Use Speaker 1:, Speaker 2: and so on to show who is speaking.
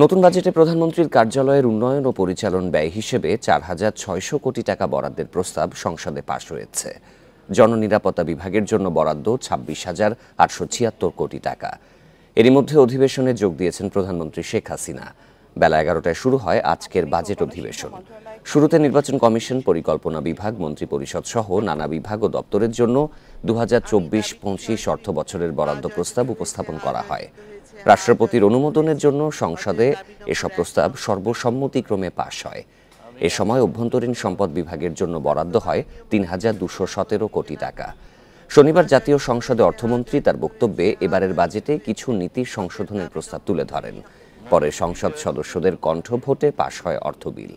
Speaker 1: নতুন বাজেটে প্রধানমন্ত্রীর কার্যালয়ের উন্নয়ন ও পরিচালন ব্যয় হিসেবে 4,600 কোটি টাকা বরাদ্দের প্রস্তাব সংসদে পাশ হয়েছে। জননিরাপত্তা বিভাগের জন্য বরাদ্দ 26,876 কোটি টাকা। এরই মধ্যে অধিবেশনে যোগ দিয়েছেন প্রধানমন্ত্রী শেখ হাসিনা। বেলা 11টায় শুরু হয় আজকের বাজেট অধিবেশন। শুরুতে নির্বাচন কমিশন, পরিকল্পনা বিভাগ, মন্ত্রিপরিষদ সহ নানা বিভাগ ও দপ্তরের জন্য 2024-25 অর্থ বছরের বরাদ্দ প্রস্তাব উপস্থাপন করা হয়। রাষ্ট্রপতির অনুমোদনের জন্য সংসদে এসব প্রস্তাব সর্বসম্মতিক্রমে পাশ হয়। এ সময় অভ্যন্তরীণ সম্পদ বিভাগের জন্য বরাদ্দ হয় 3,217 কোটি টাকা। শনিবার জাতীয় সংসদে অর্থমন্ত্রী তার বক্তব্যে এবারের বাজেটে কিছু নীতি সংশোধনের প্রস্তাব তুলে ধরেন। পরে সংসদ সদস্যদের কণ্ঠ ভোটে পাশ হয় অর্থ বিল।